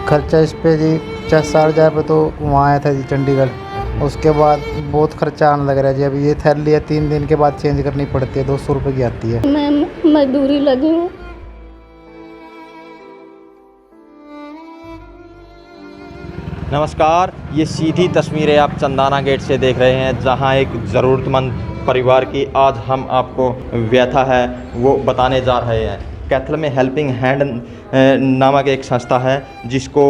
खर्चा इस पे जी 4,000 रुपये तो वहाँ आया था जी चंडीगढ़। उसके बाद बहुत खर्चा आने लग रहा है जी। अभी ये थैली है 3 दिन के बाद चेंज करनी पड़ती है, 200 रुपये की आती है। मैं मजदूरी लगी हूँ। नमस्कार, ये सीधी तस्वीरें आप चंदाना गेट से देख रहे हैं, जहां एक ज़रूरतमंद परिवार की आज हम आपको व्यथा है वो बताने जा रहे हैं। कैथल में हेल्पिंग हैंड नामक एक संस्था है जिसको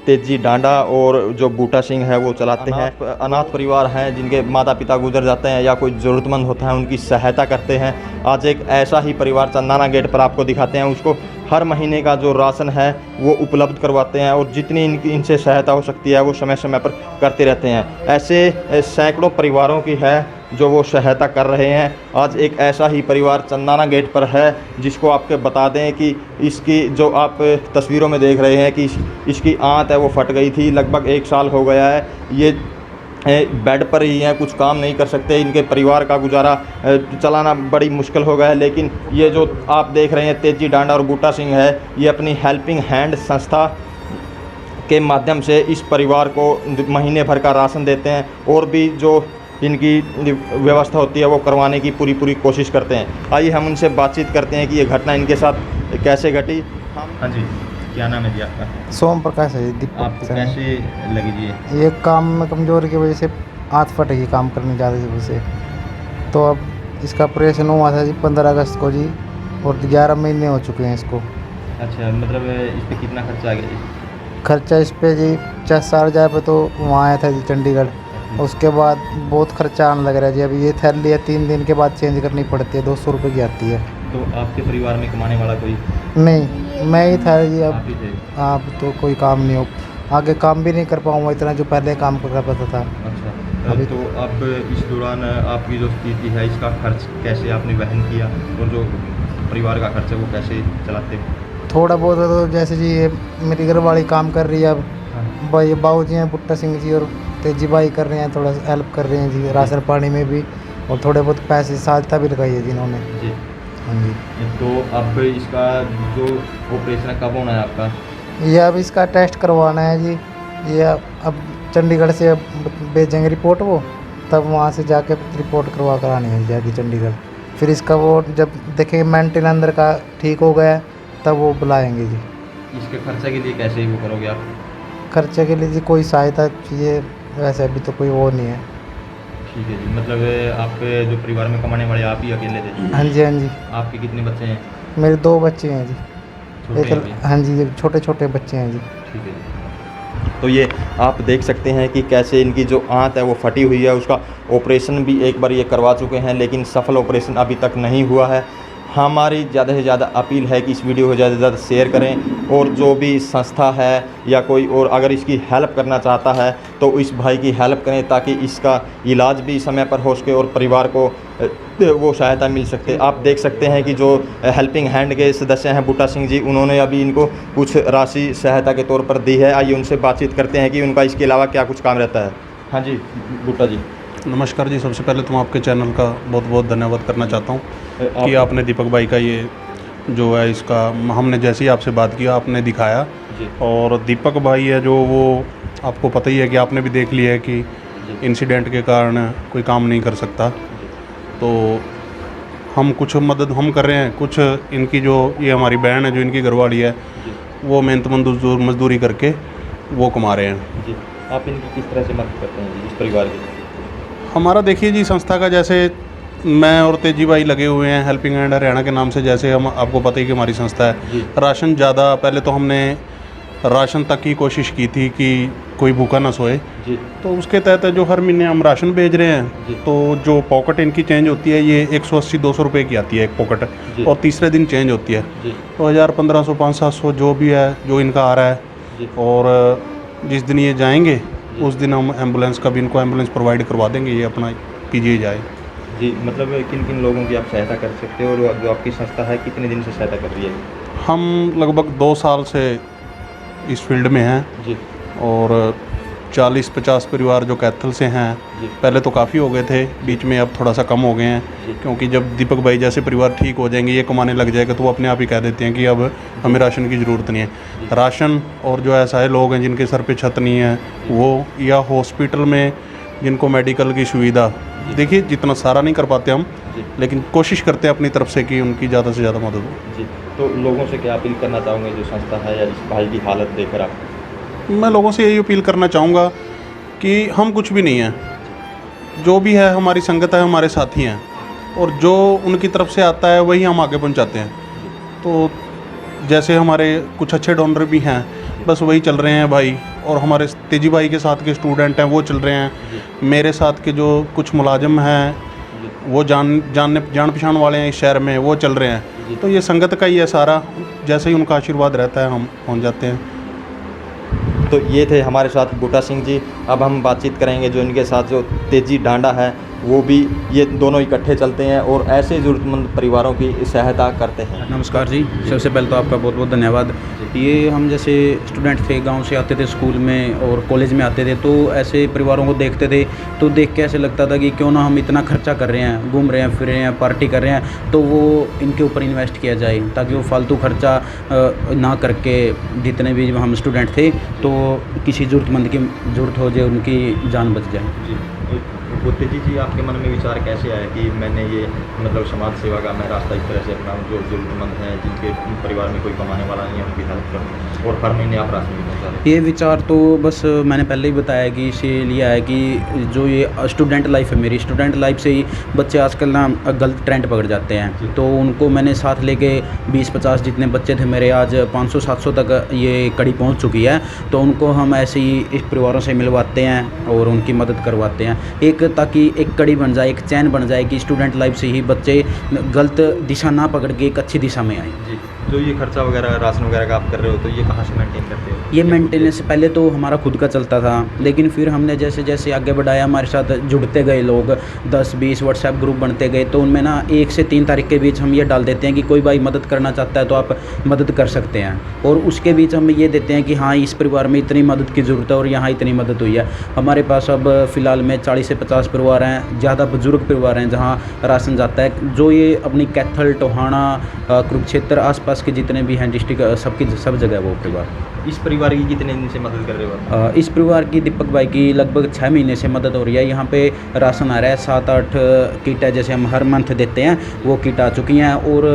तेजी डांडा और जो बूटा सिंह है वो चलाते हैं। अनाथ परिवार हैं जिनके माता पिता गुजर जाते हैं या कोई ज़रूरतमंद होता है, उनकी सहायता करते हैं। आज एक ऐसा ही परिवार चंदाना गेट पर आपको दिखाते हैं। उसको हर महीने का जो राशन है वो उपलब्ध करवाते हैं और जितनी इनसे सहायता हो सकती है वो समय समय पर करते रहते हैं। ऐसे सैकड़ों परिवारों की है जो वो सहायता कर रहे हैं। आज एक ऐसा ही परिवार चंदाना गेट पर है जिसको आपके बता दें कि इसकी जो आप तस्वीरों में देख रहे हैं कि इसकी आंत है वो फट गई थी। लगभग 1 साल हो गया है ये बेड पर ही हैं, कुछ काम नहीं कर सकते। इनके परिवार का गुजारा चलाना बड़ी मुश्किल हो गया है। लेकिन ये जो आप देख रहे हैं तेजी डांडा और बूटा सिंह है, ये अपनी हेल्पिंग हैंड संस्था के माध्यम से इस परिवार को महीने भर का राशन देते हैं और भी जो इनकी व्यवस्था होती है वो करवाने की पूरी कोशिश करते हैं। आइए हम उनसे बातचीत करते हैं कि ये घटना इनके साथ कैसे घटी। हाँ जी, क्या नाम है जी आपका? सोम प्रकाश है जी। आपको कैसे लगी जी? ये काम में कमज़ोरी की वजह से आँत फटेगी काम करने ज़्यादा की वजह से। तो अब इसका ऑपरेशन हुआ था जी 15 अगस्त को जी, और 11 महीने हो चुके हैं इसको। अच्छा, मतलब इस पर कितना खर्चा आ गया जी? खर्चा इस पे जी 4,000 रुपये तो वहाँ आया था जी चंडीगढ़। उसके बाद बहुत खर्चा आने लग रहा है जी। अभी ये थैली है 3 दिन के बाद चेंज करनी पड़ती है, 200 रुपये की आती है। तो आपके परिवार में कमाने वाला कोई? नहीं, मैं ही था जी। आप ही थे? अब तो कोई काम नहीं हो, आगे काम भी नहीं कर पाऊँगा इतना जो पहले काम कर पाता था। अच्छा, अभी तो अब इस दौरान आपकी जो स्थिति है इसका खर्च कैसे आपने वहन किया और जो परिवार का खर्च है वो कैसे चलाते हो? थोड़ा बहुत तो जैसे जी ये मेरी घरवाली काम कर रही है। अब हाँ। भाई बाबू जी हैं बुट्टा सिंह जी और तेजी भाई कर रहे हैं, थोड़ा हेल्प कर रहे हैं जी राशन पानी में भी, और थोड़े बहुत पैसे सहायता भी लगाई है जिन्होंने जी। हाँ जी। तो अब इसका जो ऑपरेशन कब होना है आपका? ये अब इसका टेस्ट करवाना है जी। ये अब चंडीगढ़ से अब भेजेंगे रिपोर्ट वो, तब वहाँ से जाके रिपोर्ट करवा कर आनी है जाके चंडीगढ़। फिर इसका वो जब देखेंगे मेंटल अंदर का ठीक हो गया तब वो बुलाएंगे जी। इसके खर्चे के लिए कैसे वो करोगे आप? खर्चे के लिए जी कोई सहायता चाहिए, वैसे अभी तो कोई वो नहीं है। ठीक है जी, मतलब आपके जो परिवार में कमाने वाले आप ही अकेले थे? हाँ जी हाँ जी। आपके कितने बच्चे हैं? मेरे 2 बच्चे हैं जी। छोटे हैं भी? हाँ जी, छोटे छोटे बच्चे हैं जी। ठीक है जी। तो ये आप देख सकते हैं कि कैसे इनकी जो आंत है वो फटी हुई है। उसका ऑपरेशन भी एक बार ये करवा चुके हैं लेकिन सफल ऑपरेशन अभी तक नहीं हुआ है। हमारी ज़्यादा से ज़्यादा अपील है कि इस वीडियो को ज़्यादा से ज़्यादा शेयर करें और जो भी संस्था है या कोई और अगर इसकी हेल्प करना चाहता है तो इस भाई की हेल्प करें ताकि इसका इलाज भी समय पर हो सके और परिवार को वो सहायता मिल सकते। आप देख सकते हैं कि जो हेल्पिंग हैंड के सदस्य हैं बूटा सिंह जी, उन्होंने अभी इनको कुछ राशि सहायता के तौर पर दी है। आइए उनसे बातचीत करते हैं कि उनका इसके अलावा क्या कुछ काम रहता है। हाँ जी बूटा जी। नमस्कार जी। सबसे पहले तो मैं आपके चैनल का बहुत बहुत धन्यवाद करना चाहता हूँ कि आपने दीपक भाई का ये जो है इसका हमने जैसे ही आपसे बात किया आपने दिखाया जी। और दीपक भाई है जो वो आपको पता ही है कि आपने भी देख लिया है कि इंसिडेंट के कारण कोई काम नहीं कर सकता। तो हम कुछ मदद हम कर रहे हैं, कुछ इनकी जो ये हमारी बहन है जो इनकी घरवाली है वो मेहनत मजदूरी करके वो कमा रहे हैं जी। आप इनकी किस तरह से मदद करते हैं जी इस परिवार की? हमारा देखिए जी संस्था का जैसे मैं और तेजी भाई लगे हुए हैं हेल्पिंग हैंड हरियाणा के नाम से। जैसे हम आपको पता ही कि हमारी संस्था है, राशन ज़्यादा पहले तो हमने राशन तक की कोशिश की थी कि कोई भूखा ना सोए जी। तो उसके तहत जो हर महीने हम राशन भेज रहे हैं तो जो पॉकेट इनकी चेंज होती है ये 180-200 रुपये की आती है एक पॉकेट और तीसरे दिन चेंज होती है तो 1000-1500 500-700 जो भी है जो इनका आ रहा है। और जिस दिन ये जाएंगे उस दिन हम एम्बुलेंस का भी इनको एम्बुलेंस प्रोवाइड करवा देंगे, ये अपना कीजिए जाए जी। मतलब किन किन लोगों की आप सहायता कर सकते हो और जो आपकी संस्था है कितने दिन से सहायता कर रही है? हम लगभग 2 साल से इस फील्ड में हैं जी। और 40-50 परिवार जो कैथल से हैं। पहले तो काफ़ी हो गए थे, बीच में अब थोड़ा सा कम हो गए हैं, क्योंकि जब दीपक भाई जैसे परिवार ठीक हो जाएंगे, ये कमाने लग जाएगा, तो वो अपने आप ही कह देते हैं कि अब हमें राशन की ज़रूरत नहीं है। राशन और जो ऐसा है लोग हैं जिनके सर पे छत नहीं है वो, या हॉस्पिटल में जिनको मेडिकल की सुविधा, देखिए जितना सारा नहीं कर पाते हम, लेकिन कोशिश करते हैं अपनी तरफ से कि उनकी ज़्यादा से ज़्यादा मदद हो। जी, तो लोगों से क्या अपील करना चाहोगे जो संस्था है या इस भाई की हालत देखकर आप? मैं लोगों से यही अपील करना चाहूँगा कि हम कुछ भी नहीं हैं, जो भी है हमारी संगत है, हमारे साथी हैं, और जो उनकी तरफ से आता है वही हम आगे पहुँचाते हैं। तो जैसे हमारे कुछ अच्छे डोनर भी हैं, बस वही चल रहे हैं भाई, और हमारे तेजी भाई के साथ के स्टूडेंट हैं वो चल रहे हैं, मेरे साथ के जो कुछ मुलाजिम हैं वो जान पहचान वाले हैं इस शहर में, वो चल रहे हैं। तो ये संगत का ही है सारा, जैसे ही उनका आशीर्वाद रहता है हम पहुंच जाते हैं। तो ये थे हमारे साथ बूटा सिंह जी। अब हम बातचीत करेंगे जो इनके साथ जो तेजी डांडा है, वो भी, ये दोनों इकट्ठे चलते हैं और ऐसे ज़रूरतमंद परिवारों की सहायता करते हैं। नमस्कार जी, सबसे पहले तो आपका बहुत बहुत धन्यवाद। ये हम जैसे स्टूडेंट थे, गांव से आते थे स्कूल में और कॉलेज में आते थे, तो ऐसे परिवारों को देखते थे तो देख के ऐसे लगता था कि क्यों ना हम इतना खर्चा कर रहे हैं, घूम रहे हैं, फिर रहे हैं, पार्टी कर रहे हैं, तो वो इनके ऊपर इन्वेस्ट किया जाए ताकि वो फालतू खर्चा ना करके, जितने भी हम स्टूडेंट थे, तो किसी ज़रूरतमंद की ज़रूरत हो जाए, उनकी जान बच जाए। जी, वो तेजी जी, आपके मन में विचार कैसे आया कि मैंने ये मतलब समाज सेवा का मैं रास्ता इस तरह से अपनाऊं, जो ज़रूरतमंद हैं, जिनके परिवार में कोई कमाने वाला नहीं है, उनकी हेल्प करूं और हर महीने आप राशन भी पहुँचा रहे हैं? ये विचार तो बस मैंने पहले ही बताया कि इसीलिए आया कि जो ये स्टूडेंट लाइफ है मेरी, स्टूडेंट लाइफ से ही बच्चे आजकल ना गलत ट्रेंड पकड़ जाते हैं, तो उनको मैंने साथ लेके 20-50 जितने बच्चे थे मेरे, आज 500-700 तक ये कड़ी पहुंच चुकी है, तो उनको हम ऐसे ही इस परिवारों से मिलवाते हैं और उनकी मदद करवाते हैं, एक ताकि एक कड़ी बन जाए, एक चैन बन जाए कि स्टूडेंट लाइफ से ही बच्चे गलत दिशा ना पकड़ के एक अच्छी दिशा में आए। जी, जो ये खर्चा वगैरह राशन वगैरह का आप कर रहे हो, तो ये कहाँ से मेंटेन करते हो? ये मेंटेनेंस पहले तो हमारा खुद का चलता था, लेकिन फिर हमने जैसे जैसे आगे बढ़ाया, हमारे साथ जुड़ते गए लोग, 10-20 व्हाट्सएप ग्रुप बनते गए, तो उनमें ना 1 से 3 तारीख के बीच हम ये डाल देते हैं कि कोई भाई मदद करना चाहता है तो आप मदद कर सकते हैं, और उसके बीच हम ये देते हैं कि हाँ, इस परिवार में इतनी मदद की ज़रूरत है और यहाँ इतनी मदद हुई है। हमारे पास अब फ़िलहाल में 40 से 50 परिवार हैं, ज़्यादा बुजुर्ग परिवार हैं जहाँ राशन जाता है, जो ये अपनी कैथल, टोहाना, कुरुक्षेत्र आसपास के जितने भी हैं डिस्ट्रिक्ट, सब जगह वो परिवार। इस परिवार की कितने दिन से मदद कर रहे हो आप? इस परिवार की दीपक भाई की लगभग 6 महीने से मदद हो रही है। यहाँ पे राशन आ रहा है, 7-8 किट है, जैसे हम हर मंथ देते हैं वो किट आ चुकी हैं, और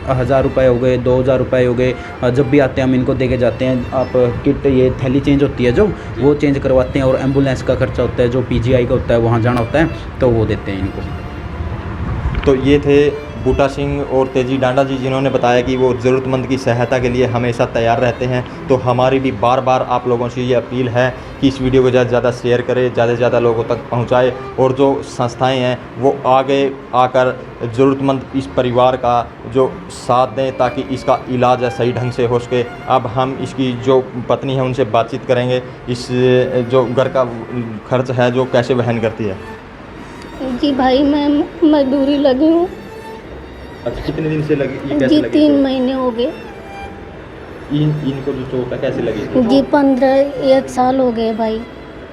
1000 रुपये हो गए, 2000 रुपये हो गए, जब भी आते हैं हम इनको दे के जाते हैं। आप किट, ये थैली चेंज होती है जो, वो चेंज करवाते हैं, और एम्बुलेंस का खर्चा होता है, जो PGI का होता है, वहाँ जाना होता है, तो वो देते हैं इनको। तो ये थे बूटा सिंह और तेजी डांडा जी, जिन्होंने बताया कि वो ज़रूरतमंद की सहायता के लिए हमेशा तैयार रहते हैं। तो हमारी भी बार बार आप लोगों से ये अपील है कि इस वीडियो को ज़्यादा से ज़्यादा शेयर करें, ज़्यादा से ज़्यादा लोगों तक पहुंचाएं, और जो संस्थाएं हैं वो आगे आकर ज़रूरतमंद इस परिवार का जो साथ दें, ताकि इसका इलाज है सही ढंग से हो सके। अब हम इसकी जो पत्नी है उनसे बातचीत करेंगे, इस जो घर का खर्च है जो कैसे वहन करती है। जी भाई, मैं मजदूरी लगी हूँ। अच्छा, कितने दिन से लगी? ये कैसे जी लगी? 3 महीने हो गए। इनको जो चोट है कैसे लगी थी? जी 1 साल हो गए भाई।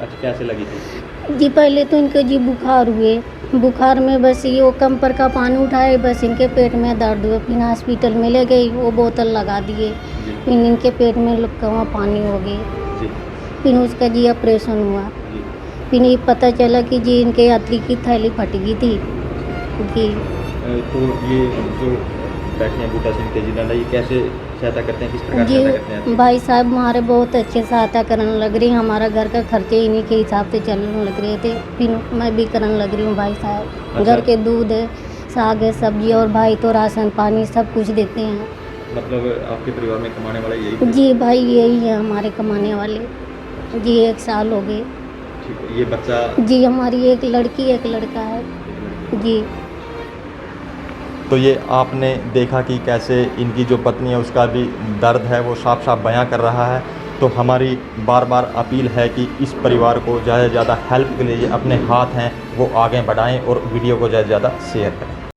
अच्छा, कैसे लगी थी? जी पहले तो इनके जी बुखार हुए, बुखार में बस ये वो कंपर का पानी उठाए, बस इनके पेट में दर्द हुए, फिर हॉस्पिटल में ले गई, वो बोतल लगा दिए, फिर इनके पेट में लुकवा पानी हो गई, फिर उसका जी ऑपरेशन हुआ, फिर ये पता चला कि जी इनके यात्री की थैली फट गई थी। जी तो ये जो बैठे हैं बूटा सिंह, तेजी डांडा, ये कैसे सहायता करते हैं, किस प्रकार सहायता करते हैं? जी भाई साहब हमारे बहुत अच्छे सहायता करने लग रही, हमारा घर का खर्चे इन्हीं के हिसाब से चलने लग रहे थे, फिर मैं भी करने लग रही हूँ भाई साहब। अच्छा। घर के दूध है, साग है, सब्जी, और भाई तो राशन पानी सब कुछ देते हैं। मतलब आपके परिवार में कमाने वाला यही? जी भाई यही है हमारे कमाने वाले। जी 1 साल हो गए। ठीक है, ये बच्चा? जी हमारी एक लड़की एक लड़का है। जी तो ये आपने देखा कि कैसे इनकी जो पत्नी है उसका भी दर्द है, वो साफ साफ बयां कर रहा है। तो हमारी बार बार अपील है कि इस परिवार को ज़्यादा से ज़्यादा हेल्प के लिए अपने हाथ हैं वो आगे बढ़ाएं और वीडियो को ज़्यादा से ज़्यादा शेयर करें।